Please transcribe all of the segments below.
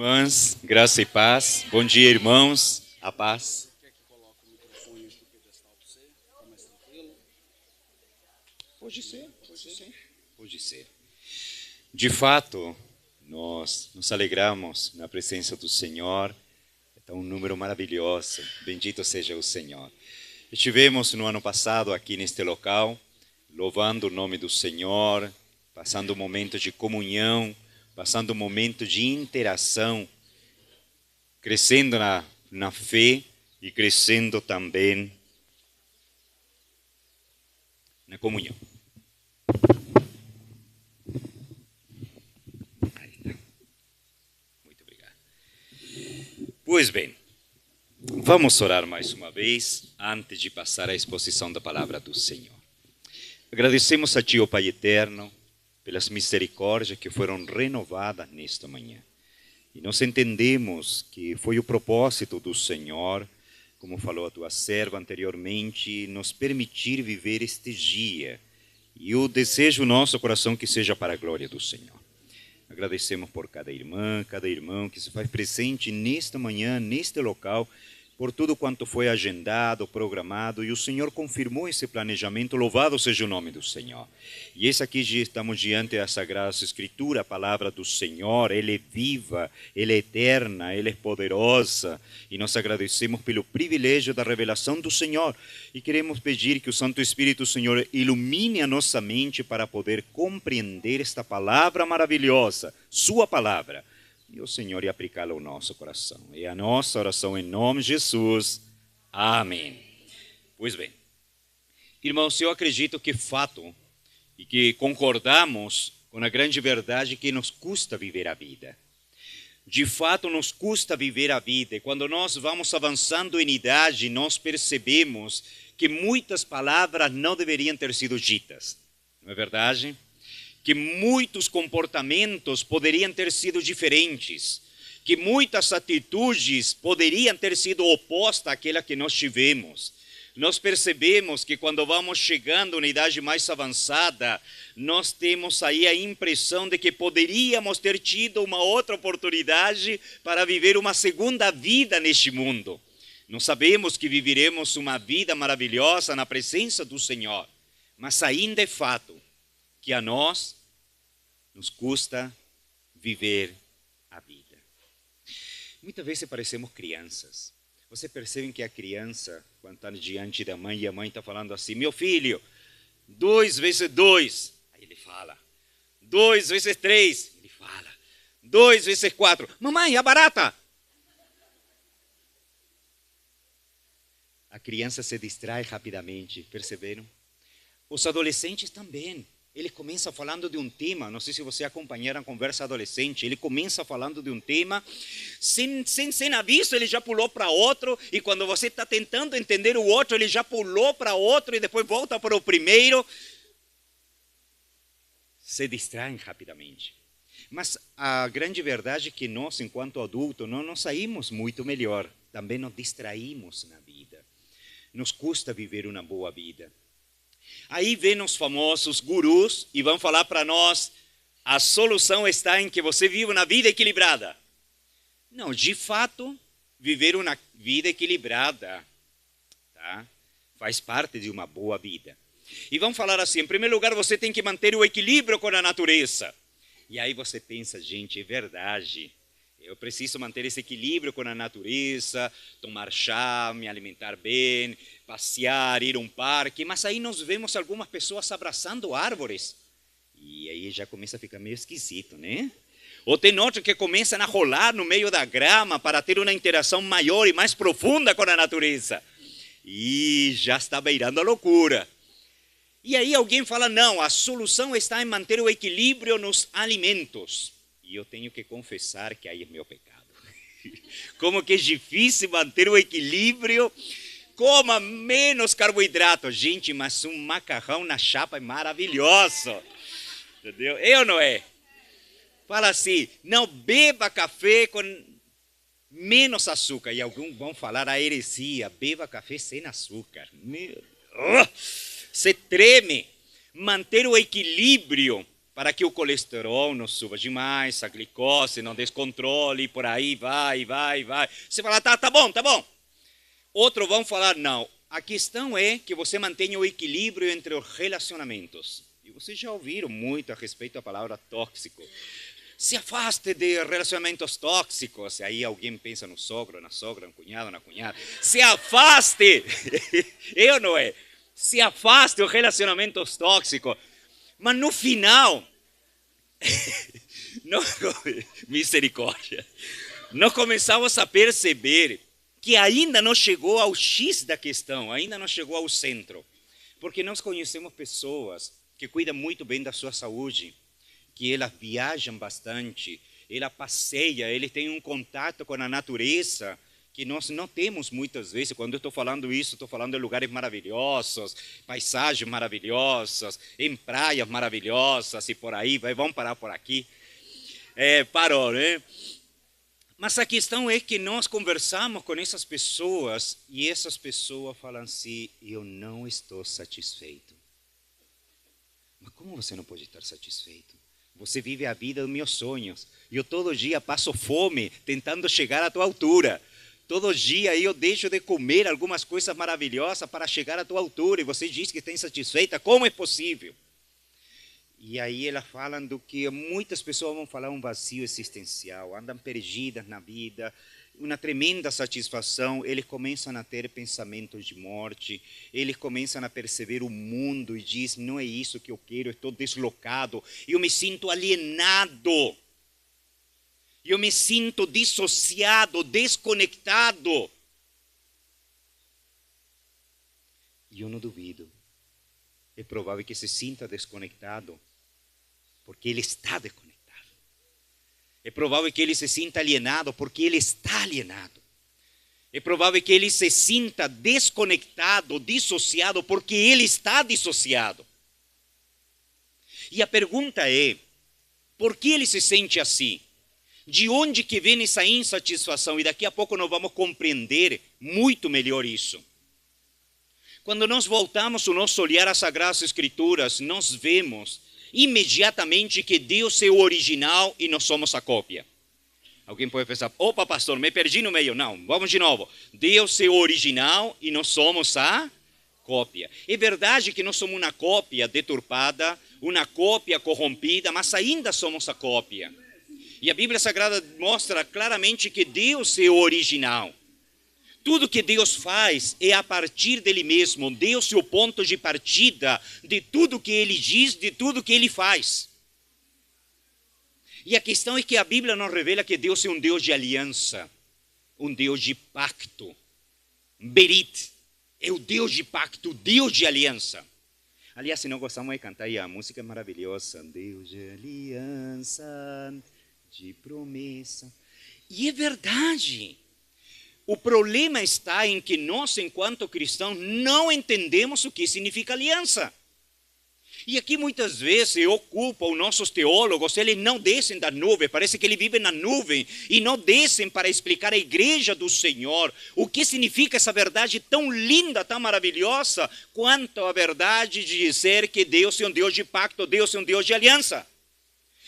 Irmãs, graça e paz. Bom dia, irmãos. A paz. Quer que coloque o microfone aqui no pedestal para você? Fica mais tranquilo? Pode ser. Pode ser. De fato, nós nos alegramos na presença do Senhor. É um número maravilhoso. Bendito seja o Senhor. Estivemos no ano passado aqui neste local, louvando o nome do Senhor, passando um momento de comunhão, passando um momento de interação, crescendo na fé e crescendo também na comunhão. Muito obrigado. Pois bem, vamos orar mais uma vez, antes de passar à exposição da palavra do Senhor. Agradecemos a Ti, ó Pai eterno, pelas misericórdias que foram renovadas nesta manhã. E nós entendemos que foi o propósito do Senhor, como falou a Tua serva anteriormente, nos permitir viver este dia. E o desejo nosso coração que seja para a glória do Senhor. Agradecemos por cada irmã, cada irmão que se faz presente nesta manhã, neste local, por tudo quanto foi agendado, programado, e o Senhor confirmou esse planejamento, louvado seja o nome do Senhor. E esse aqui estamos diante da Sagrada Escritura, a palavra do Senhor, Ele é viva, Ele é eterna, Ele é poderosa, e nós agradecemos pelo privilégio da revelação do Senhor, e queremos pedir que o Santo Espírito, Senhor, ilumine a nossa mente para poder compreender esta palavra maravilhosa, Sua palavra, e o Senhor ia aplicá-la ao nosso coração. É a nossa oração em nome de Jesus. Amém. Pois bem, irmãos, eu acredito que fato e que concordamos com a grande verdade que nos custa viver a vida. De fato, nos custa viver a vida. E quando nós vamos avançando em idade, nós percebemos que muitas palavras não deveriam ter sido ditas. Não é verdade? Que muitos comportamentos poderiam ter sido diferentes, que muitas atitudes poderiam ter sido opostas àquela que nós tivemos. Nós percebemos que quando vamos chegando na idade mais avançada, nós temos aí a impressão de que poderíamos ter tido uma outra oportunidade para viver uma segunda vida neste mundo. Nós sabemos que viveremos uma vida maravilhosa na presença do Senhor, mas ainda é fato que a nós nos custa viver a vida. Muitas vezes parecemos crianças. Você percebe que a criança, quando está diante da mãe, e a mãe está falando assim, meu filho, 2 vezes 2. Aí ele fala, 2 vezes 3. Ele fala, 2 vezes 4. Mamãe, a barata. A criança se distrai rapidamente, perceberam? Os adolescentes também. Ele começa falando de um tema, não sei se você acompanharam a conversa adolescente, ele começa falando de um tema, sem aviso ele já pulou para outro, e quando você está tentando entender o outro, ele já pulou para outro, e depois volta para o primeiro. Se distraem rapidamente. Mas a grande verdade é que nós, enquanto adultos, não nos saímos muito melhor, também nos distraímos na vida. Nos custa viver uma boa vida. Aí vem os famosos gurus e vão falar para nós, a solução está em que você viva uma vida equilibrada. Não, de fato, viver uma vida equilibrada, tá? Faz parte de uma boa vida. E vão falar assim, em primeiro lugar, você tem que manter o equilíbrio com a natureza. E aí você pensa, gente, é verdade. Eu preciso manter esse equilíbrio com a natureza, tomar chá, me alimentar bem, passear, ir a um parque. Mas aí nós vemos algumas pessoas abraçando árvores. E aí já começa a ficar meio esquisito, né? Ou tem outros que começam a rolar no meio da grama para ter uma interação maior e mais profunda com a natureza. E já está beirando a loucura. E aí alguém fala, não, a solução está em manter o equilíbrio nos alimentos. E eu tenho que confessar que aí é meu pecado. Como que é difícil manter o equilíbrio. Coma menos carboidrato. Gente, mas um macarrão na chapa é maravilhoso. Entendeu? Eu não é? Fala assim, não beba café com menos açúcar. E alguns vão falar a heresia, beba café sem açúcar. Você treme. Manter o equilíbrio para que o colesterol não suba demais, a glicose não descontrole, por aí vai. Você fala, tá bom. Outros vão falar, não, a questão é que você mantenha o equilíbrio entre os relacionamentos. E vocês já ouviram muito a respeito da palavra tóxico. Se afaste de relacionamentos tóxicos. Aí alguém pensa no sogro, na sogra, no cunhado, na cunhada. Se afaste, eu não é. Se afaste dos relacionamentos tóxicos. Mas no final, misericórdia, nós começamos a perceber que ainda não chegou ao X da questão, ainda não chegou ao centro. Porque nós conhecemos pessoas que cuidam muito bem da sua saúde, que elas viajam bastante, elas passeiam, eles têm um contato com a natureza que nós não temos muitas vezes. Quando eu estou falando isso, estou falando de lugares maravilhosos, paisagens maravilhosas, em praias maravilhosas e por aí, vamos parar por aqui. Parou, né? Mas a questão é que nós conversamos com essas pessoas e essas pessoas falam assim, eu não estou satisfeito. Mas como você não pode estar satisfeito? Você vive a vida dos meus sonhos. Eu todo dia passo fome tentando chegar à tua altura. Todo dia eu deixo de comer algumas coisas maravilhosas para chegar à tua altura. E você diz que está insatisfeita. Como é possível? E aí elas falam do que muitas pessoas vão falar um vazio existencial. Andam perdidas na vida. Uma tremenda satisfação. Eles começam a ter pensamentos de morte. Eles começam a perceber o mundo e dizem, não é isso que eu quero, eu estou deslocado. Eu me sinto alienado. Eu me sinto dissociado, desconectado. E eu não duvido. É provável que se sinta desconectado, porque ele está desconectado. É provável que ele se sinta alienado, porque ele está alienado. É provável que ele se sinta desconectado, dissociado, porque ele está dissociado. E a pergunta é, por que ele se sente assim? De onde que vem essa insatisfação? E daqui a pouco nós vamos compreender muito melhor isso. Quando nós voltamos o nosso olhar às Sagradas Escrituras, nós vemos imediatamente que Deus é o original e nós somos a cópia. Alguém pode pensar, opa pastor, me perdi no meio. Não, vamos de novo. Deus é o original e nós somos a cópia. É verdade que nós somos uma cópia deturpada, uma cópia corrompida, mas ainda somos a cópia. E a Bíblia Sagrada mostra claramente que Deus é o original. Tudo que Deus faz é a partir dele mesmo. Deus é o ponto de partida de tudo que ele diz, de tudo que ele faz. E a questão é que a Bíblia nos revela que Deus é um Deus de aliança, um Deus de pacto. Berit é o Deus de pacto, o Deus de aliança. Aliás, se não gostamos de cantar, e a música é maravilhosa. Deus de aliança, de promessa. E é verdade. O problema está em que nós, enquanto cristãos, não entendemos o que significa aliança. E aqui muitas vezes eu culpo os nossos teólogos, eles não descem da nuvem, parece que eles vivem na nuvem e não descem para explicar à igreja do Senhor o que significa essa verdade tão linda, tão maravilhosa, quanto a verdade de dizer que Deus é um Deus de pacto, Deus é um Deus de aliança.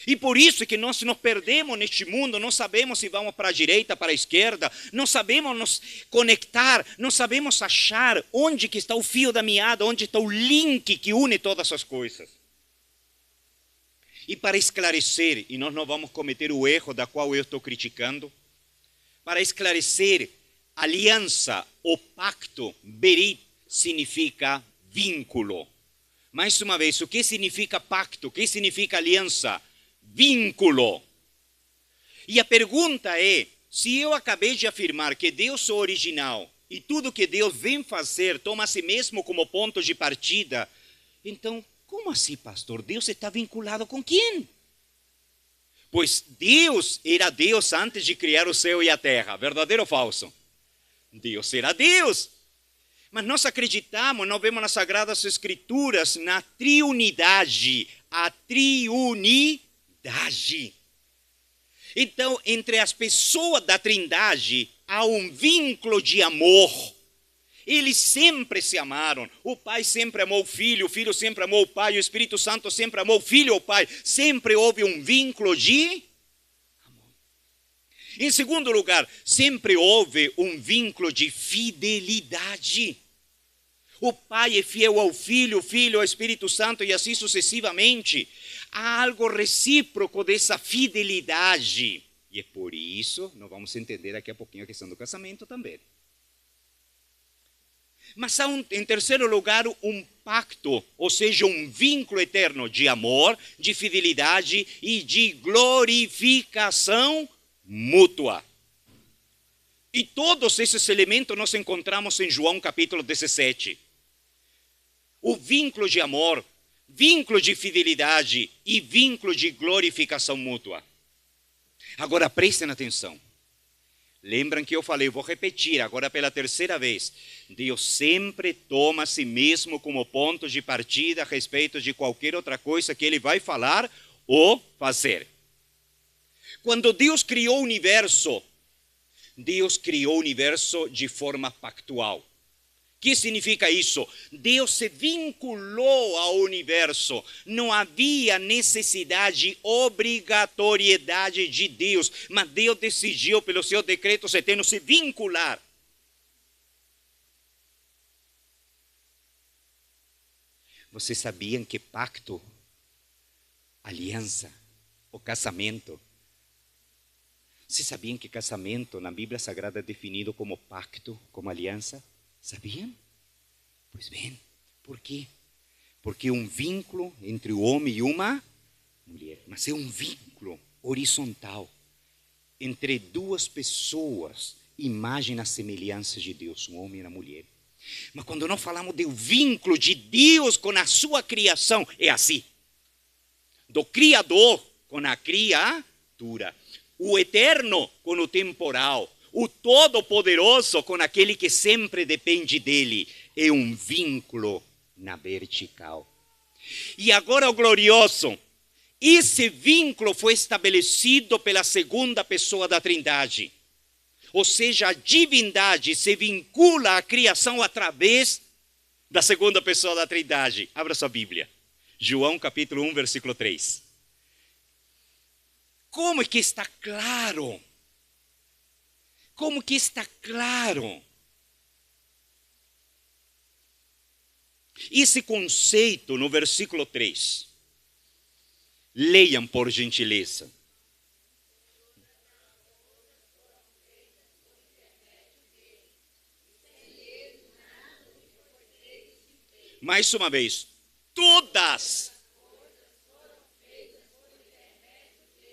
E por isso que nós nos perdemos neste mundo, não sabemos se vamos para a direita, para a esquerda, não sabemos nos conectar, não sabemos achar onde que está o fio da meada, onde está o link que une todas as coisas. E para esclarecer, e nós não vamos cometer o erro da qual eu estou criticando, para esclarecer, aliança, o pacto, berit, significa vínculo. Mais uma vez, o que significa pacto? O que significa aliança? Vínculo. E a pergunta é, se eu acabei de afirmar que Deus é o original e tudo que Deus vem fazer toma a si mesmo como ponto de partida, então, como assim, pastor? Deus está vinculado com quem? Pois Deus era Deus antes de criar o céu e a terra, verdadeiro ou falso? Deus era Deus. Mas nós acreditamos, nós vemos nas Sagradas Escrituras, na triunidade, a triunidade. Então, entre as pessoas da Trindade, há um vínculo de amor. Eles sempre se amaram. O Pai sempre amou o Filho sempre amou o Pai, o Espírito Santo sempre amou o Filho e o Pai. Sempre houve um vínculo de amor. Em segundo lugar, sempre houve um vínculo de fidelidade. O Pai é fiel ao Filho, o Filho ao Espírito Santo e assim sucessivamente. Há algo recíproco dessa fidelidade. E é por isso, nós vamos entender daqui a pouquinho a questão do casamento também. Mas há, em terceiro lugar, um pacto, ou seja, um vínculo eterno de amor, de fidelidade e de glorificação mútua. E todos esses elementos nós encontramos em João capítulo 17. O vínculo de amor, vínculo de fidelidade e vínculo de glorificação mútua. Agora prestem atenção. Lembram que eu falei, vou repetir agora pela terceira vez. Deus sempre toma a si mesmo como ponto de partida a respeito de qualquer outra coisa que Ele vai falar ou fazer. Quando Deus criou o universo de forma pactual. O que significa isso? Deus se vinculou ao universo. Não havia necessidade, obrigatoriedade de Deus. Mas Deus decidiu, pelo seu decreto eterno, se vincular. Vocês sabiam que pacto, aliança, o casamento... Vocês sabiam que casamento na Bíblia Sagrada é definido como pacto, como aliança? Sabiam? Pois bem, por quê? Porque é um vínculo entre o homem e uma mulher. Mas é um vínculo horizontal entre duas pessoas, imagem e semelhança de Deus, um homem e uma mulher. Mas quando nós falamos do vínculo de Deus com a sua criação, é assim. Do Criador com a criatura. O eterno com o temporal, o todo-poderoso com aquele que sempre depende dele. É um vínculo na vertical. E agora o glorioso. Esse vínculo foi estabelecido pela segunda pessoa da Trindade. Ou seja, a divindade se vincula à criação através da segunda pessoa da Trindade. Abra sua Bíblia. João capítulo 1, versículo 3. Como é que está claro? Como que está claro? Esse conceito no versículo 3. Leiam por gentileza. Mais uma vez. Todas.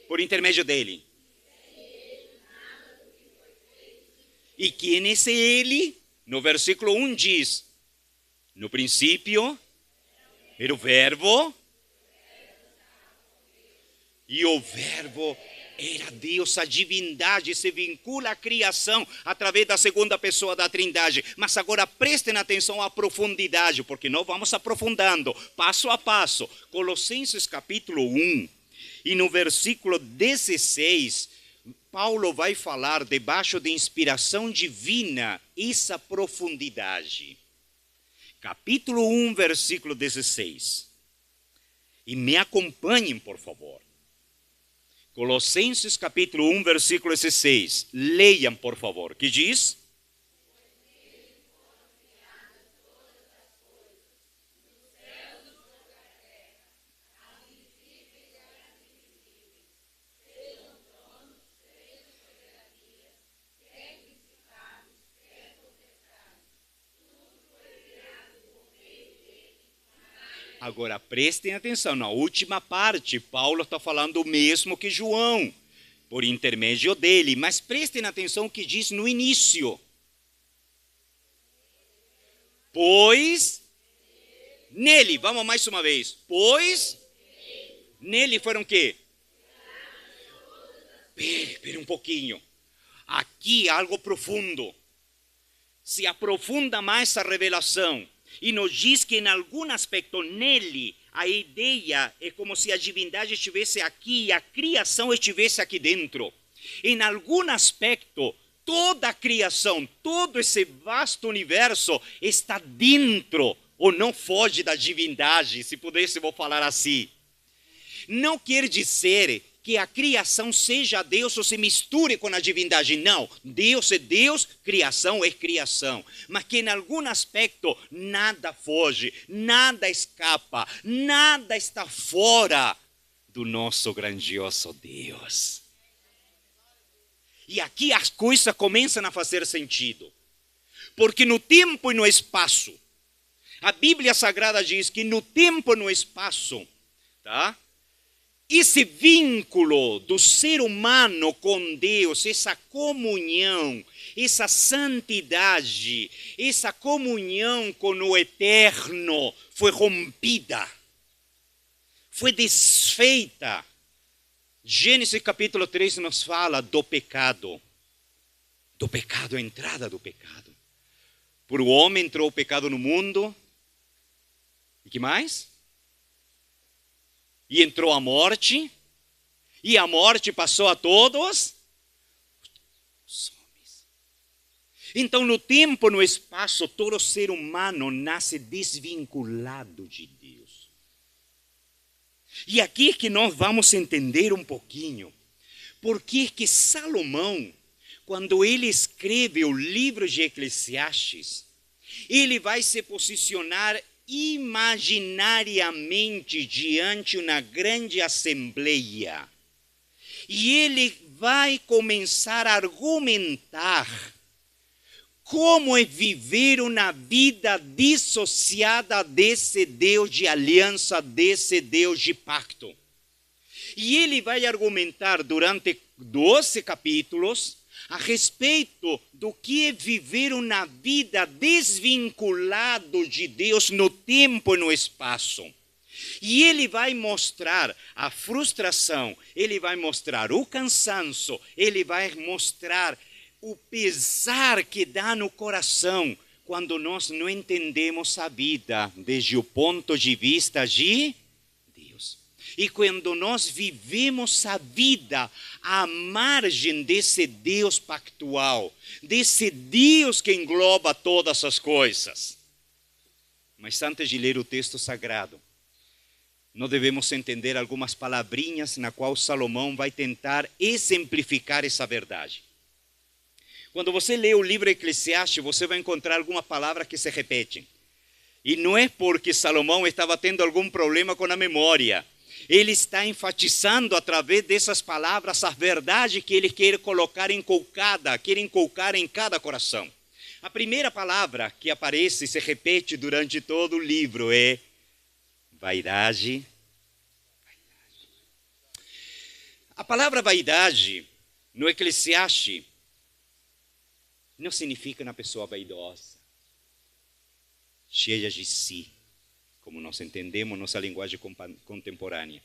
Por intermédio dele. E quem é esse ele? No versículo 1 diz, no princípio, era o verbo, e o verbo era Deus, a divindade se vincula à criação através da segunda pessoa da Trindade. Mas agora prestem atenção à profundidade, porque nós vamos aprofundando, passo a passo. Colossenses capítulo 1. E no versículo 16, Paulo vai falar, debaixo de inspiração divina, essa profundidade. Capítulo 1, versículo 16. E me acompanhem, por favor. Colossenses capítulo 1, versículo 16. Leiam, por favor. Que diz? Agora prestem atenção, na última parte, Paulo está falando o mesmo que João, por intermédio dele, mas prestem atenção o que diz no início. Pois, nele, vamos mais uma vez, pois, nele foram o quê? Espera um pouquinho, aqui algo profundo, se aprofunda mais a revelação. E nos diz que em algum aspecto nele, a ideia é como se a divindade estivesse aqui e a criação estivesse aqui dentro. Em algum aspecto, toda a criação, todo esse vasto universo está dentro, ou não foge da divindade, se pudéssemos falar assim. Não quer dizer que a criação seja Deus ou se misture com a divindade. Não, Deus é Deus, criação é criação. Mas que em algum aspecto nada foge, nada escapa, nada está fora do nosso grandioso Deus. E aqui as coisas começam a fazer sentido. Porque no tempo e no espaço, a Bíblia Sagrada diz que no tempo e no espaço, tá? Esse vínculo do ser humano com Deus, essa comunhão, essa santidade, essa comunhão com o eterno foi rompida, foi desfeita. Gênesis capítulo 3 nos fala do pecado, a entrada do pecado. Por o homem entrou o pecado no mundo, e que mais? E entrou a morte, e a morte passou a todos os homens. Então, no tempo, no espaço, todo ser humano nasce desvinculado de Deus. E aqui é que nós vamos entender um pouquinho, porque que Salomão, quando ele escreve o livro de Eclesiastes, ele vai se posicionar imaginariamente diante de uma grande assembleia. E ele vai começar a argumentar como é viver uma vida dissociada desse Deus de aliança, desse Deus de pacto. E ele vai argumentar durante 12 capítulos a respeito do que é viver uma vida desvinculado de Deus no tempo e no espaço. E ele vai mostrar a frustração, ele vai mostrar o cansaço, ele vai mostrar o pesar que dá no coração quando nós não entendemos a vida desde o ponto de vista de Deus. E quando nós vivemos a vida à margem desse Deus pactual, desse Deus que engloba todas as coisas. Mas antes de ler o texto sagrado, nós devemos entender algumas palavrinhas na qual Salomão vai tentar exemplificar essa verdade. Quando você lê o livro Eclesiastes, você vai encontrar alguma palavra que se repete. E não é porque Salomão estava tendo algum problema com a memória. Ele está enfatizando através dessas palavras a verdade que ele quer colocar quer inculcar em cada coração. A primeira palavra que aparece e se repete durante todo o livro é vaidade. A palavra vaidade no Eclesiastes não significa uma pessoa vaidosa, cheia de si, como nós entendemos nossa linguagem contemporânea.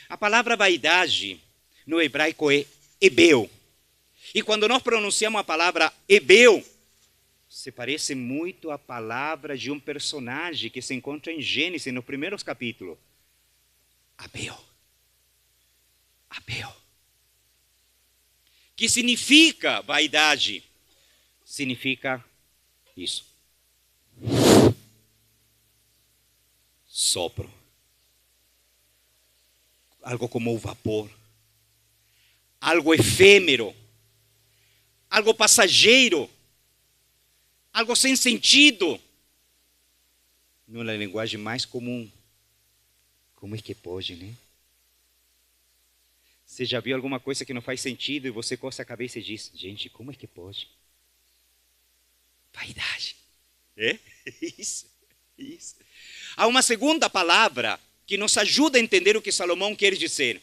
A palavra vaidade no hebraico é ebeu. E quando nós pronunciamos a palavra ebeu, se parece muito à palavra de um personagem que se encontra em Gênesis, nos primeiros capítulos. Abel. Abel. Que significa vaidade? Significa isso. Sopro. Algo como o vapor. Algo efêmero. Algo passageiro. Algo sem sentido. Numa linguagem mais comum. Como é que pode, né? Você já viu alguma coisa que não faz sentido e você coça a cabeça e diz, gente, como é que pode? Vaidade. É? Isso. Há uma segunda palavra que nos ajuda a entender o que Salomão quer dizer.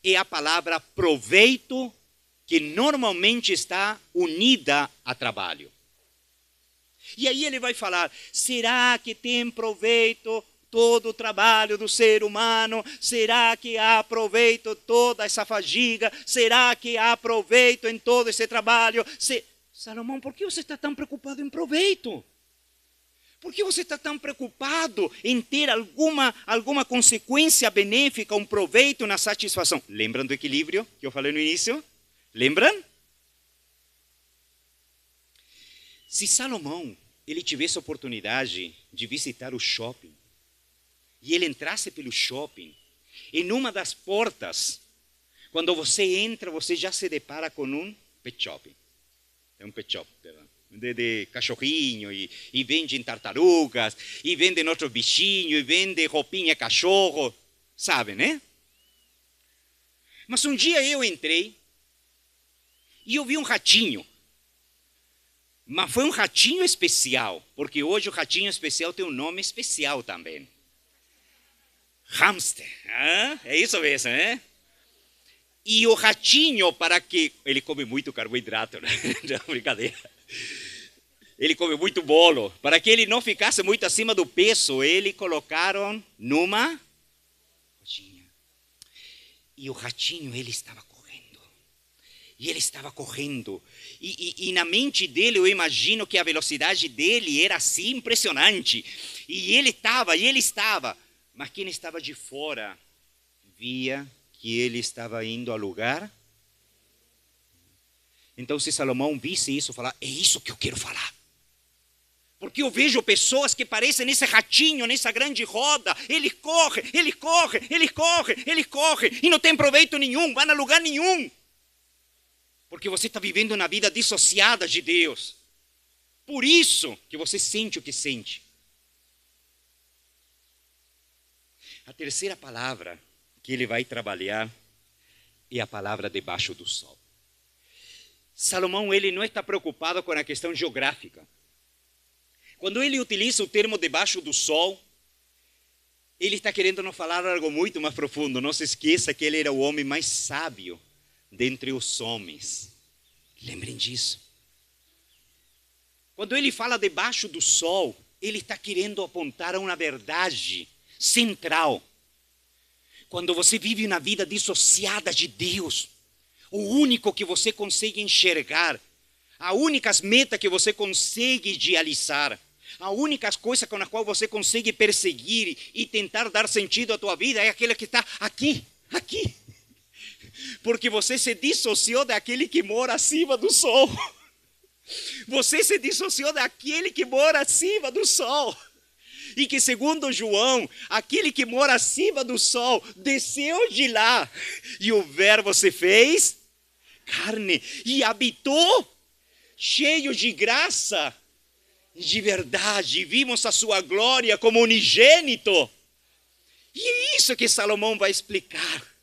É a palavra proveito, que normalmente está unida a trabalho. E aí ele vai falar, será que tem proveito todo o trabalho do ser humano? Será que há proveito toda essa fadiga? Será que há proveito em todo esse trabalho? Salomão, por que você está tão preocupado em proveito? Por que você está tão preocupado em ter alguma consequência benéfica, um proveito na satisfação? Lembram do equilíbrio que eu falei no início? Lembram? Se Salomão, ele tivesse a oportunidade de visitar o shopping, e ele entrasse pelo shopping, em uma das portas, quando você entra, você já se depara com um pet shop. É um pet shop, perdão. De cachorrinho, e vendem tartarugas, e vendem outros bichinhos, e vendem roupinha cachorro, sabe, né? Mas um dia eu entrei, e eu vi um ratinho. Mas foi um ratinho especial, porque hoje o ratinho especial tem um nome especial também. Hamster, é isso mesmo, né? E o ratinho, para que... Ele come muito carboidrato, né? Não, brincadeira. Ele come muito bolo. Para que ele não ficasse muito acima do peso, ele colocaram numa coxinha. E o ratinho, ele estava correndo. E ele estava correndo. E na mente dele, eu imagino que a velocidade dele era assim impressionante. E ele estava. Mas quem estava de fora via que ele estava indo ao lugar. Então, se Salomão visse isso, falar, é isso que eu quero falar. Porque eu vejo pessoas que parecem nesse ratinho, nessa grande roda. Ele corre, e não tem proveito nenhum, vai a lugar nenhum. Porque você está vivendo uma vida dissociada de Deus. Por isso que você sente o que sente. A terceira palavra que ele vai trabalhar é a palavra debaixo do sol. Salomão, ele não está preocupado com a questão geográfica. Quando ele utiliza o termo debaixo do sol, ele está querendo nos falar algo muito mais profundo. Não se esqueça que ele era o homem mais sábio dentre os homens. Lembrem disso. Quando ele fala debaixo do sol, ele está querendo apontar a uma verdade central. Quando você vive na vida dissociada de Deus, o único que você consegue enxergar, a única meta que você consegue idealizar, a única coisa com a qual você consegue perseguir e tentar dar sentido à tua vida é aquela que está aqui. Porque você se dissociou daquele que mora acima do sol. Você se dissociou daquele que mora acima do sol. E que, segundo João, aquele que mora acima do sol desceu de lá. E o verbo se fez carne e habitou, cheio de graça e de verdade. Vimos a sua glória como unigênito. E é isso que Salomão vai explicar.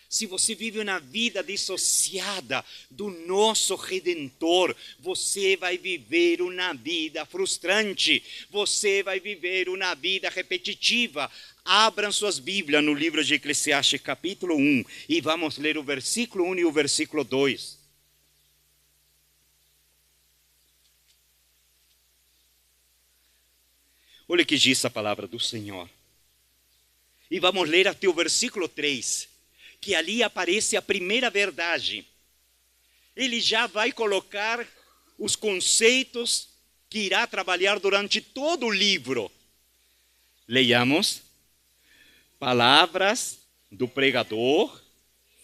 Se você vive uma vida dissociada do nosso Redentor, você vai viver uma vida frustrante, você vai viver uma vida repetitiva. Abram suas Bíblias no livro de Eclesiastes, capítulo 1, e vamos ler o versículo 1 e o versículo 2. Olha o que diz a palavra do Senhor. E vamos ler até o versículo 3. Que ali aparece a primeira verdade. Ele já vai colocar os conceitos que irá trabalhar durante todo o livro. Leiamos. Palavras do pregador,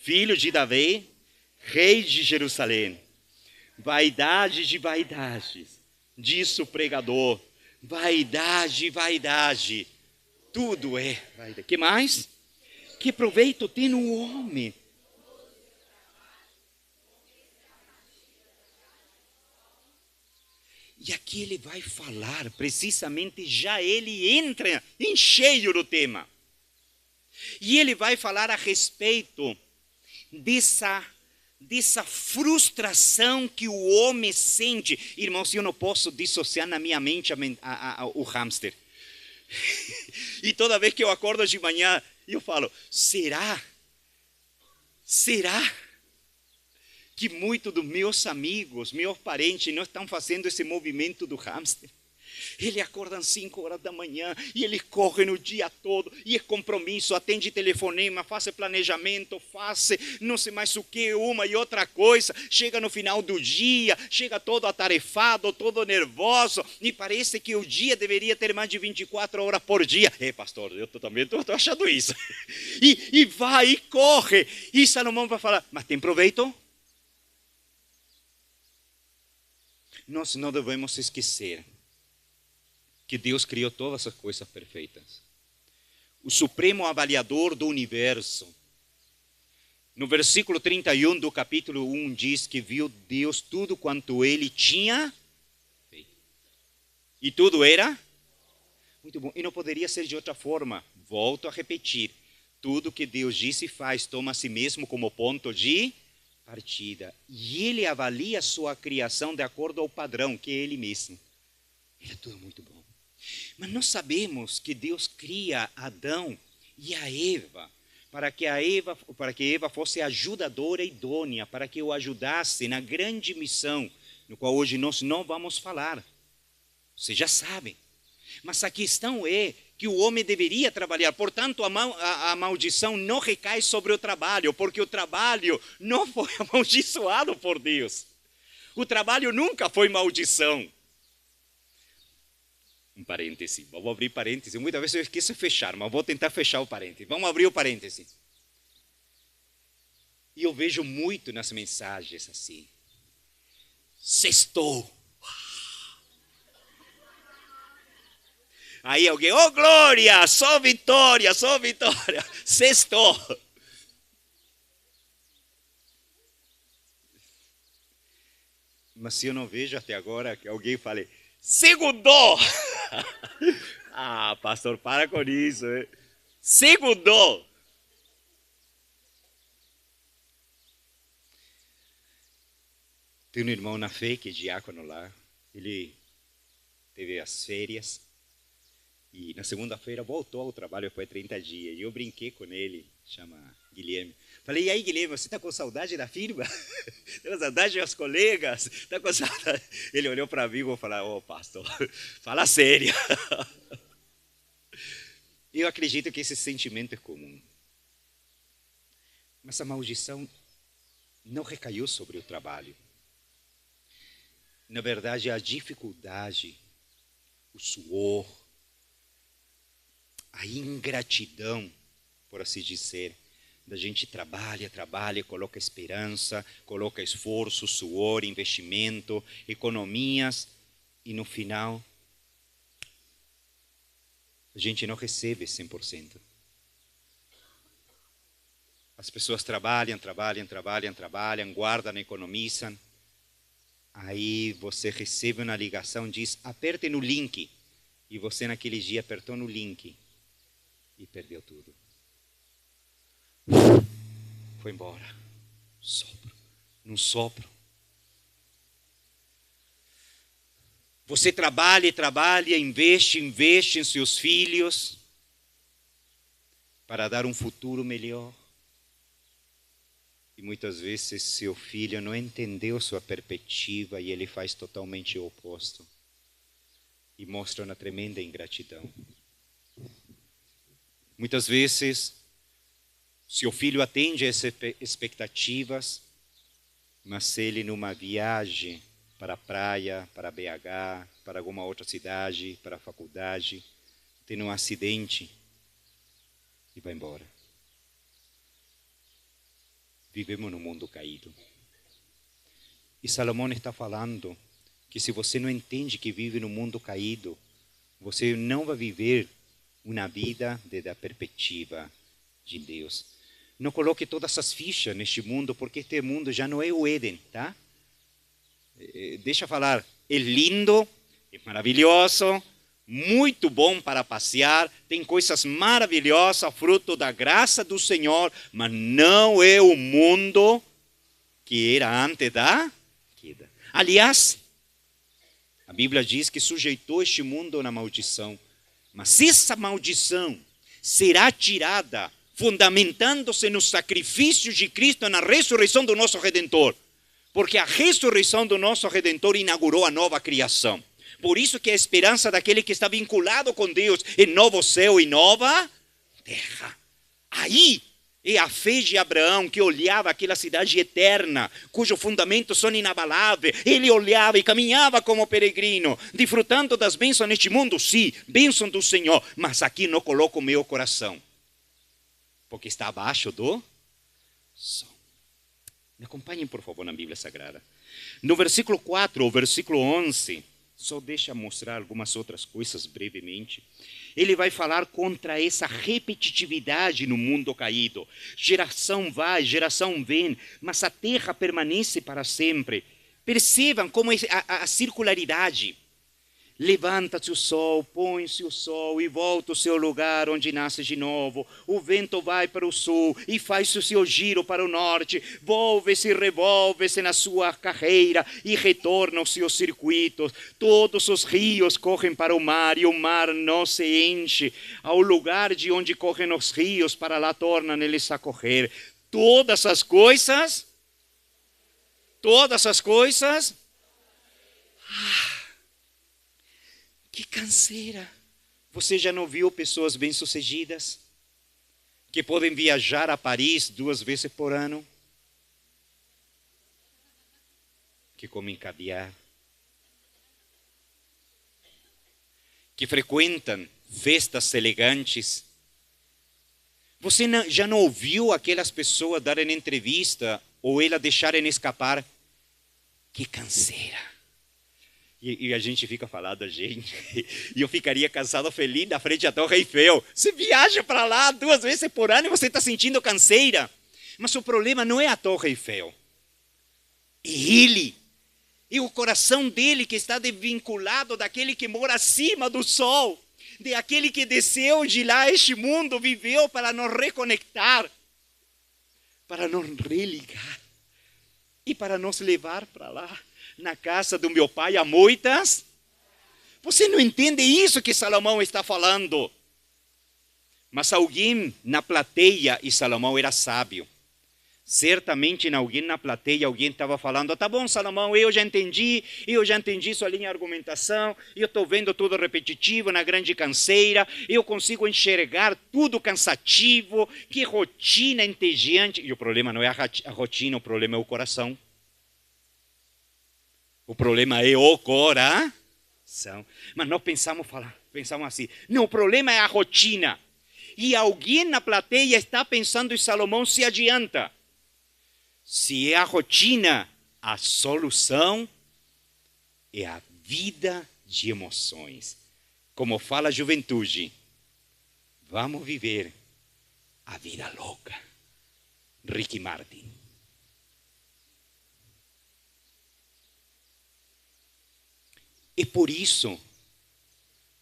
filho de Davi, rei de Jerusalém. Vaidade de vaidades, disse o pregador. Vaidade. Tudo é vaidade. Que mais? Que proveito tem o homem? E aqui ele vai falar, precisamente já ele entra em cheio no tema. E ele vai falar a respeito dessa frustração que o homem sente. Irmãos, eu não posso dissociar na minha mente o hamster. E toda vez que eu acordo de manhã, eu falo, será que muitos dos meus amigos, meus parentes não estão fazendo esse movimento do hamster? Ele acorda às 5 horas da manhã e ele corre no dia todo e é compromisso, atende telefonema, faz planejamento, faz não sei mais o que, uma e outra coisa. Chega no final do dia, chega todo atarefado, todo nervoso e parece que o dia deveria ter mais de 24 horas por dia. Pastor, eu também estou achando isso. E vai e corre. E Salomão vai falar, mas tem proveito? Nós não devemos esquecer que Deus criou todas as coisas perfeitas. O supremo avaliador do universo. No versículo 31 do capítulo 1 diz que viu Deus tudo quanto ele tinha feito. E tudo era muito bom. E não poderia ser de outra forma. Volto a repetir. Tudo que Deus disse e faz toma a si mesmo como ponto de partida. E ele avalia sua criação de acordo ao padrão que é ele mesmo. Era tudo muito bom. Mas nós sabemos que Deus cria Adão e a Eva para que Eva fosse ajudadora idônea, para que o ajudasse na grande missão, no qual hoje nós não vamos falar. Vocês já sabem. Mas a questão é que o homem deveria trabalhar. Portanto, a maldição não recai sobre o trabalho, porque o trabalho não foi amaldiçoado por Deus. O trabalho nunca foi maldição. Um parêntese, vou abrir parêntese. Muitas vezes eu esqueço de fechar, mas vou tentar fechar o parêntese. Vamos abrir o parêntese. E eu vejo muito nas mensagens assim. Sextou. Aí alguém, oh glória, só vitória, só vitória. Sextou. Mas se eu não vejo até agora que alguém fale, segundou. Ah, pastor, para com isso. Segundou. Tem um irmão na fé que é diácono lá. Ele teve as férias. E na segunda-feira voltou ao trabalho depois de 30 dias. E eu brinquei com ele, chama Guilherme. Falei, e aí, Guilherme, você está com saudade da firma? Está com saudade dos colegas? Está com saudade? Ele olhou para mim e falou, ô pastor, fala sério. Eu acredito que esse sentimento é comum. Mas a maldição não recaiu sobre o trabalho. Na verdade, a dificuldade, o suor, a ingratidão, por assim dizer, da gente trabalha, coloca esperança, coloca esforço, suor, investimento, economias, e no final, a gente não recebe 100%. As pessoas trabalham, guardam, economizam. Aí você recebe uma ligação, diz, aperte no link. E você naquele dia apertou no link e perdeu tudo. Foi embora. Sopro. Num sopro. Você trabalha, investe em seus filhos para dar um futuro melhor. E muitas vezes seu filho não entendeu sua perspectiva e ele faz totalmente o oposto. E mostra uma tremenda ingratidão. Muitas vezes, seu filho atende essas expectativas, mas ele numa viagem para a praia, para BH, para alguma outra cidade, para a faculdade, tem um acidente e vai embora. Vivemos num mundo caído. E Salomão está falando que se você não entende que vive num mundo caído, você não vai viver uma vida desde a perspectiva de Deus. Não coloque todas as fichas neste mundo, porque este mundo já não é o Éden, tá? Deixa eu falar, é lindo, é maravilhoso, muito bom para passear, tem coisas maravilhosas, fruto da graça do Senhor, mas não é o mundo que era antes da queda. Aliás, a Bíblia diz que sujeitou este mundo na maldição, mas essa maldição será tirada fundamentando-se no sacrifício de Cristo na ressurreição do nosso Redentor. Porque a ressurreição do nosso Redentor inaugurou a nova criação. Por isso que a esperança daquele que está vinculado com Deus é novo céu e nova terra. Aí é a fé de Abraão que olhava aquela cidade eterna, cujo fundamento são inabaláveis. Ele olhava e caminhava como peregrino, desfrutando das bênçãos neste mundo, sim, bênção do Senhor. Mas aqui não coloco o meu coração, porque está abaixo do sol. Me acompanhem, por favor, na Bíblia Sagrada. No versículo 4 ou versículo 11, só deixa mostrar algumas outras coisas brevemente. Ele vai falar contra essa repetitividade no mundo caído. Geração vai, geração vem, mas a terra permanece para sempre. Percebam como é a circularidade. Levanta-se o sol, põe-se o sol e volta ao seu lugar onde nasce de novo. O vento vai para o sul e faz o seu giro para o norte. Volve-se e revolve-se na sua carreira e retorna aos seus circuitos. Todos os rios correm para o mar e o mar não se enche. Ao lugar de onde correm os rios, para lá tornam eles a correr. Todas as coisas... Que canseira! Você já não viu pessoas bem-sucedidas que podem viajar a Paris 2 vezes por ano? Que comem caviar? Que frequentam festas elegantes? Você já não ouviu aquelas pessoas darem entrevista ou elas deixarem escapar? Que canseira! E a gente fica falando da gente. E eu ficaria cansado feliz na frente da Torre Eiffel. Você viaja para lá 2 vezes por ano e você está sentindo canseira. Mas o problema não é a Torre Eiffel. É ele. É o coração dele que está desvinculado daquele que mora acima do sol. De aquele que desceu de lá este mundo, viveu para nos reconectar. Para nos religar. E para nos levar para lá. Na casa do meu pai há moitas. Você não entende isso que Salomão está falando. Mas alguém na plateia, e Salomão era sábio. Certamente alguém na plateia, alguém estava falando, tá bom, Salomão, eu já entendi sua linha de argumentação, eu estou vendo tudo repetitivo, na grande canseira, eu consigo enxergar tudo cansativo, que rotina entediante. E o problema não é a rotina, o problema é o coração. O problema é o coração. Mas nós pensamos assim. Não, o problema é a rotina. E alguém na plateia está pensando e Salomão se adianta. Se é a rotina, a solução é a vida de emoções. Como fala a juventude, vamos viver a vida louca. Ricky Martin. É por isso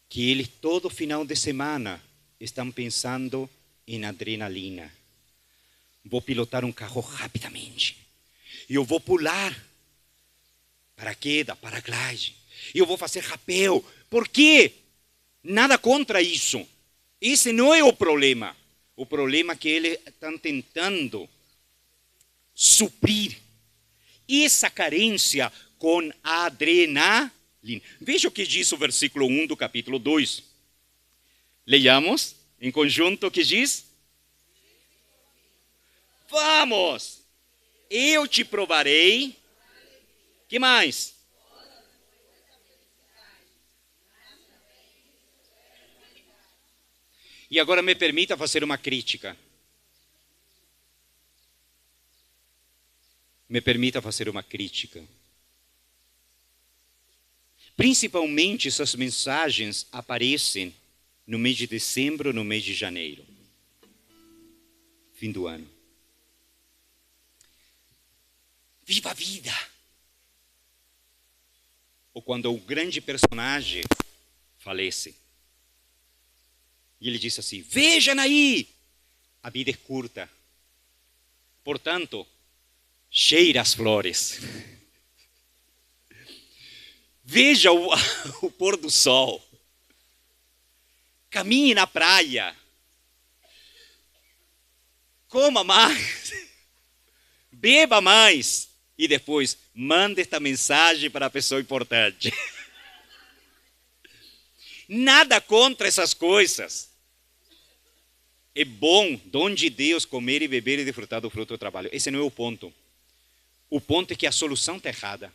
que eles todo final de semana estão pensando em adrenalina. Vou pilotar um carro rapidamente. Eu vou pular paraquedas, paraglide. Eu vou fazer rapel. Por quê? Nada contra isso. Esse não é o problema. O problema é que eles estão tentando suprir essa carência com adrenalina. Veja o que diz o versículo 1 do capítulo 2. Leiamos em conjunto o que diz. Vamos, eu te provarei. Que mais? E agora me permita fazer uma crítica. Principalmente essas mensagens aparecem no mês de dezembro, no mês de janeiro. Fim do ano. Viva a vida! Ou quando o grande personagem falece. E ele disse assim, vejam aí, a vida é curta. Portanto, cheira as flores. Veja o pôr do sol. Caminhe na praia. Coma mais. Beba mais. E depois, mande esta mensagem para a pessoa importante. Nada contra essas coisas. É bom, dom de Deus, comer e beber e desfrutar do fruto do trabalho. Esse não é o ponto. O ponto é que a solução está errada.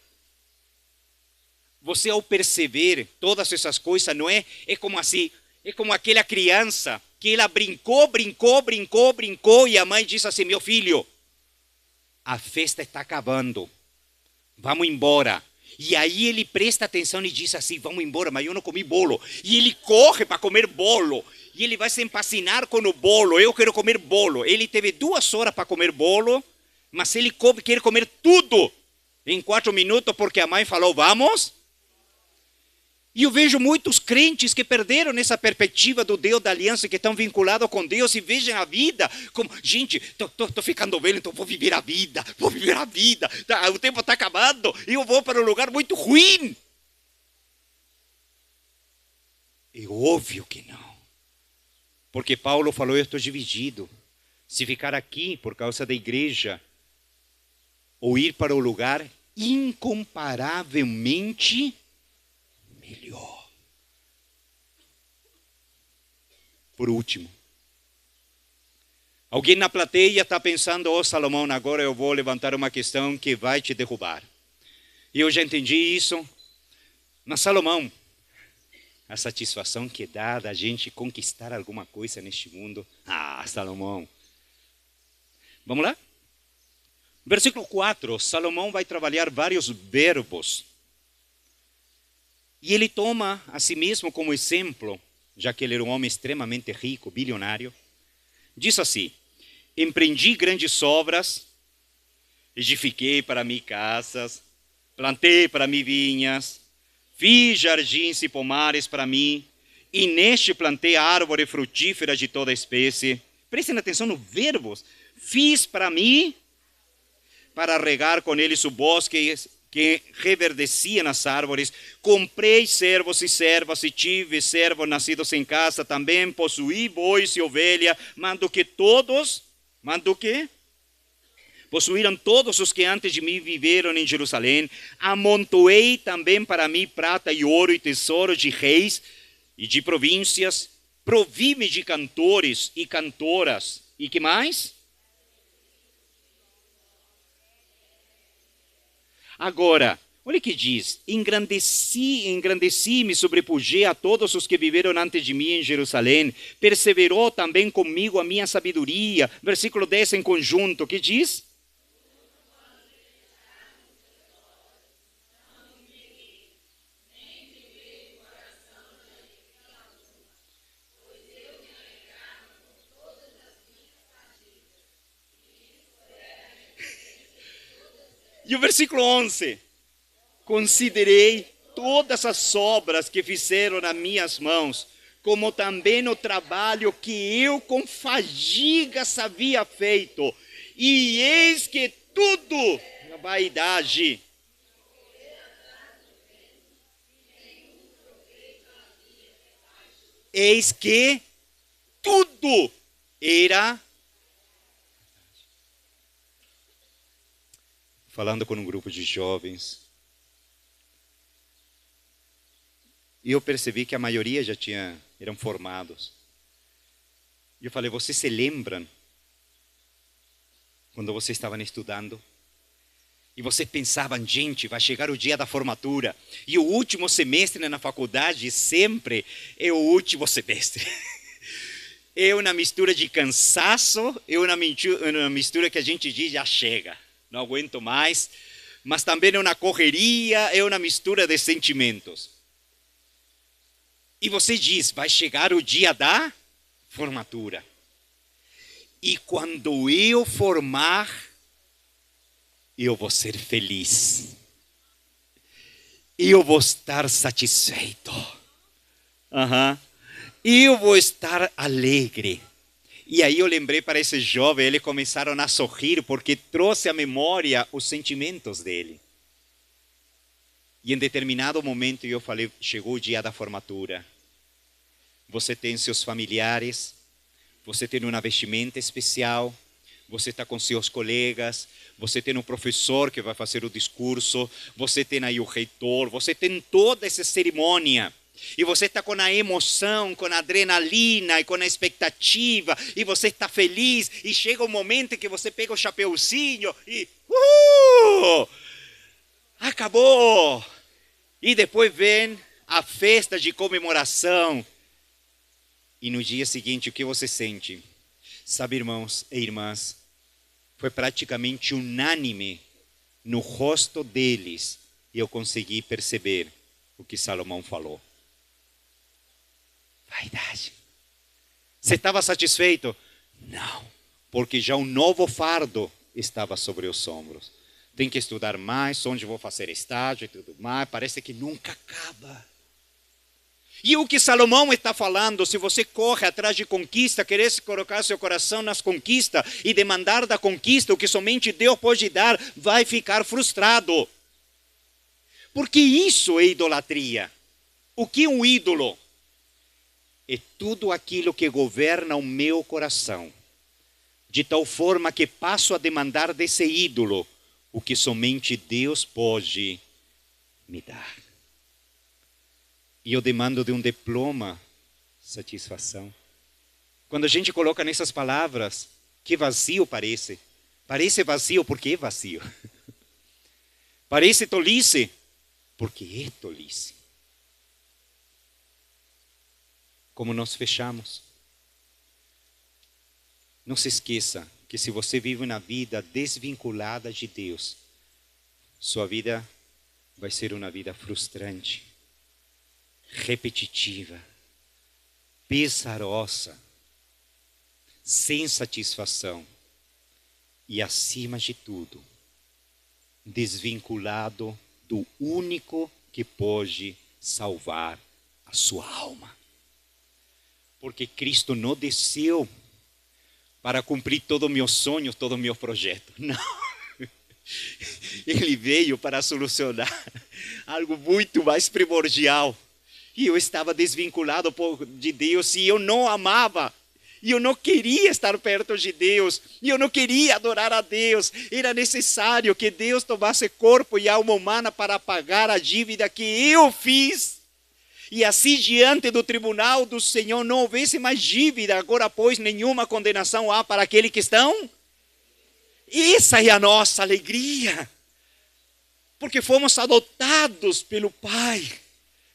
Você, ao perceber todas essas coisas, não é? É como assim, é como aquela criança que ela brincou, e a mãe disse assim, meu filho, a festa está acabando, vamos embora. E aí ele presta atenção e diz assim, vamos embora, mas eu não comi bolo. E ele corre para comer bolo. E ele vai se empacinar com o bolo, eu quero comer bolo. Ele teve 2 horas para comer bolo, mas ele quer comer tudo em 4 minutos, porque a mãe falou, vamos. E eu vejo muitos crentes que perderam essa perspectiva do Deus da aliança, que estão vinculados com Deus e vejam a vida como, gente, estou ficando velho, então vou viver a vida, o tempo está acabando, eu vou para um lugar muito ruim. É óbvio que não. Porque Paulo falou, eu estou dividido. Se ficar aqui por causa da igreja, ou ir para o lugar incomparavelmente melhor. Por último, alguém na plateia está pensando, Salomão, agora eu vou levantar uma questão que vai te derrubar. E eu já entendi isso. Mas Salomão, a satisfação que dá da gente conquistar alguma coisa neste mundo. Salomão. Vamos lá? Versículo 4, Salomão vai trabalhar vários verbos. E ele toma a si mesmo como exemplo, já que ele era um homem extremamente rico, bilionário. Diz assim, empreendi grandes obras, edifiquei para mim casas, plantei para mim vinhas, fiz jardins e pomares para mim, e neste plantei árvore frutífera de toda espécie. Prestem atenção nos verbos. Fiz para mim, para regar com eles o bosque que reverdecia nas árvores. Comprei servos e servas, e tive servos nascidos em casa. Também possuí bois e ovelha. Mando que possuíram todos os que antes de mim viveram em Jerusalém. Amontoei também para mim prata e ouro e tesouros de reis e de províncias. Provi-me de cantores e cantoras. E que mais? Agora, olha o que diz, engrandeci-me, sobrepujei a todos os que viveram antes de mim em Jerusalém, perseverou também comigo a minha sabedoria. Versículo 10 em conjunto, o que diz? E o versículo 11, considerei todas as obras que fizeram nas minhas mãos, como também o trabalho que eu com fadigas havia feito, e eis que tudo na vaidade. Eis que tudo era. Falando com um grupo de jovens, e eu percebi que a maioria já eram formados. E eu falei, vocês se lembram quando vocês estavam estudando? E vocês pensavam, gente, vai chegar o dia da formatura. E o último semestre na faculdade sempre é o último semestre. É uma mistura de cansaço, é uma mistura que a gente diz, já chega. Não aguento mais, mas também é uma correria, é uma mistura de sentimentos. E você diz, vai chegar o dia da formatura. E quando eu formar, eu vou ser feliz. Eu vou estar satisfeito. Eu vou estar alegre. E aí eu lembrei para esse jovem, eles começaram a sorrir, porque trouxe à memória os sentimentos dele. E em determinado momento eu falei, chegou o dia da formatura. Você tem seus familiares, você tem uma vestimenta especial, você está com seus colegas, você tem um professor que vai fazer o discurso, você tem aí o reitor, você tem toda essa cerimônia. E você está com a emoção, com a adrenalina e com a expectativa, e você está feliz, e chega o momento em que você pega o chapeuzinho e acabou! E depois vem a festa de comemoração. E no dia seguinte, o que você sente? Sabe, irmãos e irmãs, foi praticamente unânime no rosto deles, e eu consegui perceber o que Salomão falou. Vaidade. Você estava satisfeito? Não, porque já um novo fardo estava sobre os ombros. Tem que estudar mais, onde vou fazer estágio e tudo mais, parece que nunca acaba. E o que Salomão está falando, se você corre atrás de conquista, querer colocar seu coração nas conquistas e demandar da conquista o que somente Deus pode dar, vai ficar frustrado. Porque isso é idolatria. O que é um ídolo? É tudo aquilo que governa o meu coração, de tal forma que passo a demandar desse ídolo o que somente Deus pode me dar. E eu demando de um diploma, satisfação. Quando a gente coloca nessas palavras, que vazio parece. Parece vazio porque é vazio. Parece tolice porque é tolice. Como nós fechamos. Não se esqueça que se você vive uma vida desvinculada de Deus, sua vida vai ser uma vida frustrante, repetitiva, pesarosa, sem satisfação e, acima de tudo, desvinculado do único que pode salvar a sua alma. Porque Cristo não desceu para cumprir todos os meus sonhos, todos os meus projetos. Não. Ele veio para solucionar algo muito mais primordial. E eu estava desvinculado de Deus e eu não amava. E eu não queria estar perto de Deus. E eu não queria adorar a Deus. Era necessário que Deus tomasse corpo e alma humana para pagar a dívida que eu fiz. E assim diante do tribunal do Senhor não houvesse mais dívida. Agora, pois, nenhuma condenação há para aqueles que estão. Essa é a nossa alegria. Porque fomos adotados pelo Pai.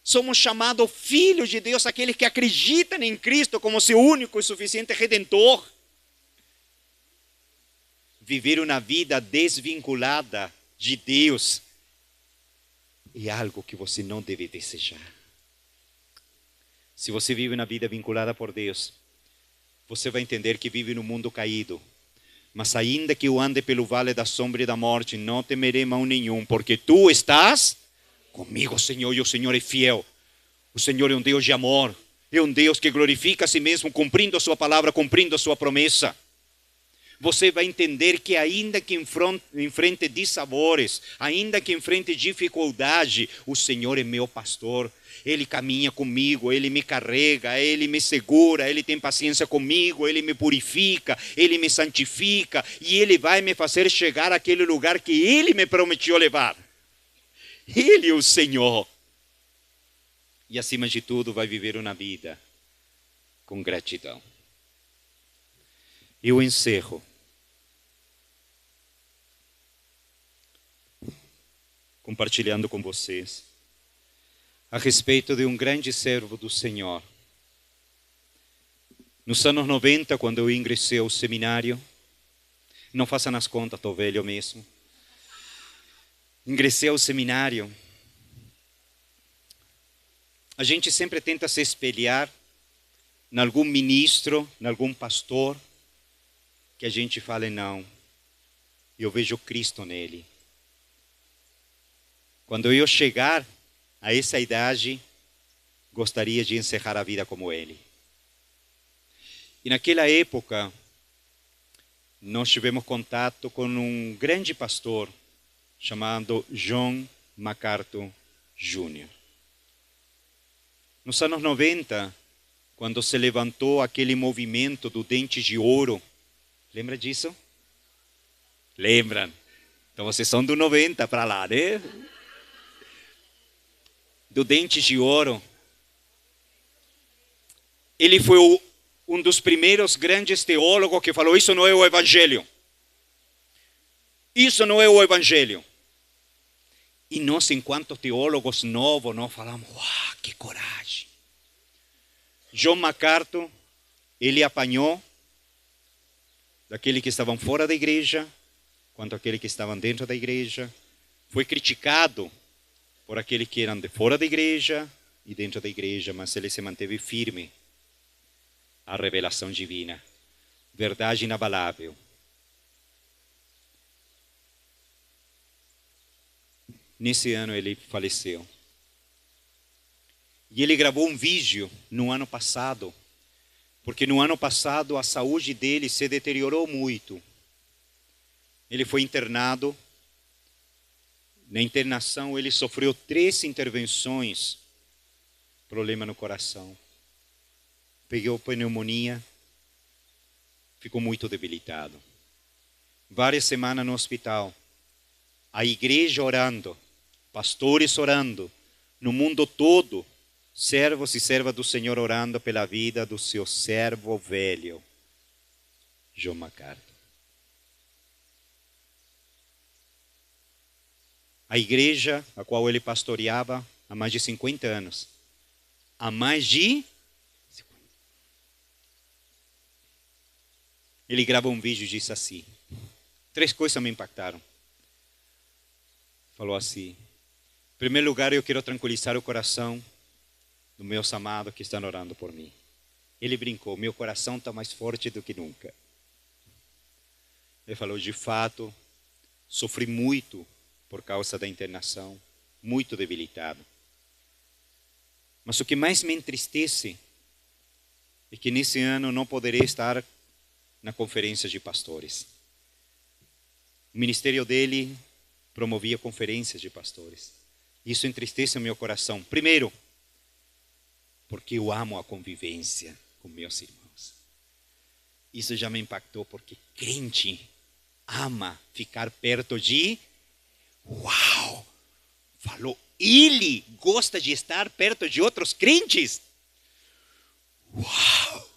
Somos chamados filhos de Deus, aqueles que acreditam em Cristo como seu único e suficiente Redentor. Viver uma vida desvinculada de Deus é algo que você não deve desejar. Se você vive uma vida vinculada por Deus, você vai entender que vive num mundo caído. Mas ainda que eu ande pelo vale da sombra e da morte, não temerei mal nenhum, porque tu estás comigo, Senhor, e o Senhor é fiel. O Senhor é um Deus de amor, é um Deus que glorifica a si mesmo, cumprindo a sua palavra, cumprindo a sua promessa. Você vai entender que ainda que enfrente dissabores, ainda que enfrente dificuldade, o Senhor é meu pastor. Ele caminha comigo, Ele me carrega, Ele me segura, Ele tem paciência comigo, Ele me purifica, Ele me santifica e Ele vai me fazer chegar àquele lugar que Ele me prometeu levar. Ele é o Senhor. E acima de tudo vai viver uma vida com gratidão. Eu encerro compartilhando com vocês a respeito de um grande servo do Senhor. Nos anos 90, quando eu ingressei ao seminário, não façam as contas, estou velho mesmo. Ingressei ao seminário. A gente sempre tenta se espelhar em algum ministro, em algum pastor, que a gente fale, não, eu vejo Cristo nele. Quando eu chegar a essa idade, gostaria de encerrar a vida como ele. E naquela época, nós tivemos contato com um grande pastor chamado John MacArthur Jr. Nos anos 90, quando se levantou aquele movimento do dente de ouro, lembra disso? Lembram? Então vocês são do 90 para lá, né? Do dente de ouro. Ele foi um dos primeiros grandes teólogos que falou, isso não é o Evangelho. Isso não é o Evangelho. E nós, enquanto teólogos novos, nós falamos, uau, que coragem. John MacArthur, ele apanhou daqueles que estavam fora da igreja, quanto aqueles que estavam dentro da igreja. Foi criticado por aqueles que eram de fora da igreja e dentro da igreja, mas ele se manteve firme à revelação divina, verdade inabalável. Nesse ano ele faleceu. E ele gravou um vídeo no ano passado, porque no ano passado a saúde dele se deteriorou muito. Ele foi internado. Na internação ele sofreu 3 intervenções, problema no coração. Pegou pneumonia, ficou muito debilitado. Várias semanas no hospital. A igreja orando, pastores orando, no mundo todo, servos e servas do Senhor orando pela vida do seu servo velho, John MacArthur. A igreja a qual ele pastoreava há mais de 50 anos. Há mais de 50. Ele grava um vídeo e disse assim. 3 coisas me impactaram. Falou assim: em primeiro lugar, eu quero tranquilizar o coração dos meus amados que estão orando por mim. Ele brincou: meu coração está mais forte do que nunca. Ele falou: de fato, sofri muito por causa da internação, muito debilitado. Mas o que mais me entristece é que nesse ano não poderei estar na conferência de pastores. O ministério dele promovia conferências de pastores. Isso entristece o meu coração. Primeiro, porque eu amo a convivência com meus irmãos. Isso já me impactou, porque crente ama ficar perto de... Uau! Falou, ele gosta de estar perto de outros crentes. Uau!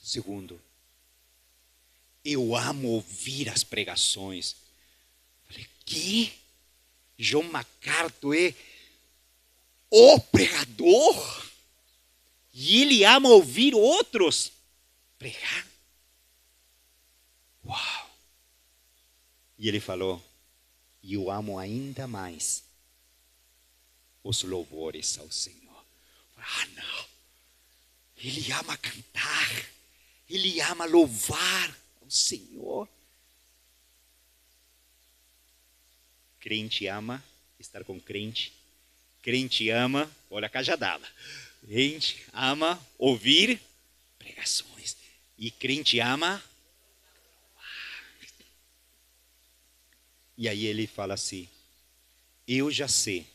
Segundo, eu amo ouvir as pregações. Falei, que? John MacArthur é o pregador? E ele ama ouvir outros pregar? Uau! E ele falou, e eu amo ainda mais os louvores ao Senhor. Ah, não. Ele ama cantar. Ele ama louvar ao Senhor. Crente ama estar com crente. Crente ama, olha a cajadada. Crente ama ouvir pregações. E crente ama... E aí ele fala assim, eu já sei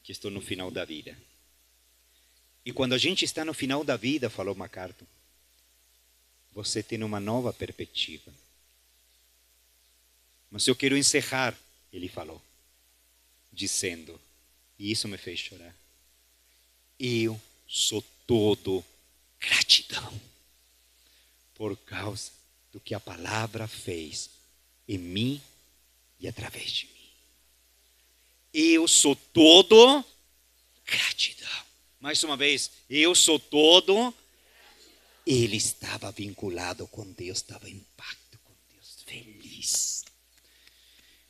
que estou no final da vida. E quando a gente está no final da vida, falou MacArthur, você tem uma nova perspectiva. Mas eu quero encerrar, ele falou, dizendo, e isso me fez chorar, eu sou todo gratidão por causa do que a palavra fez em mim e através de mim. Eu sou todo gratidão. Mais uma vez, eu sou todo. Ele estava vinculado com Deus, estava em pacto com Deus, feliz.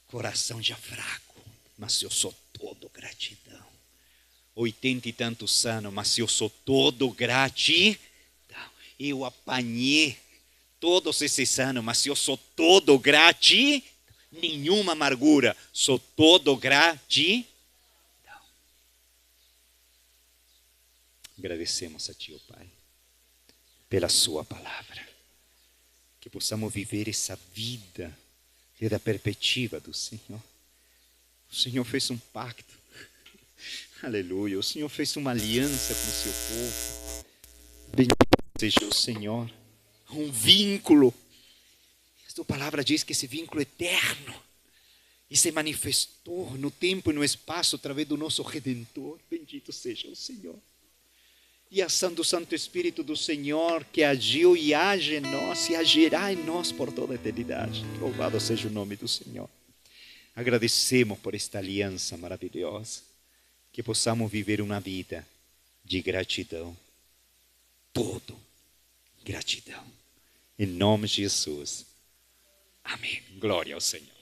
Coração já fraco, mas eu sou todo gratidão. 80 e tantos anos, mas eu sou todo gratidão. Eu apanhei todos esses anos, mas eu sou todo gratidão. Nenhuma amargura, sou todo gratidão. Agradecemos a Ti, ó Pai, pela Sua palavra, que possamos viver essa vida da perspectiva do Senhor. O Senhor fez um pacto, aleluia, o Senhor fez uma aliança com o seu povo. Bendito seja o Senhor, um vínculo. A palavra diz que esse vínculo eterno e se manifestou no tempo e no espaço através do nosso Redentor. Bendito seja o Senhor. E a ação do Santo Espírito do Senhor que agiu e age em nós e agirá em nós por toda a eternidade. Louvado seja o nome do Senhor. Agradecemos por esta aliança maravilhosa, que possamos viver uma vida de gratidão. Todo gratidão. Em nome de Jesus. Amém. Glória ao Senhor.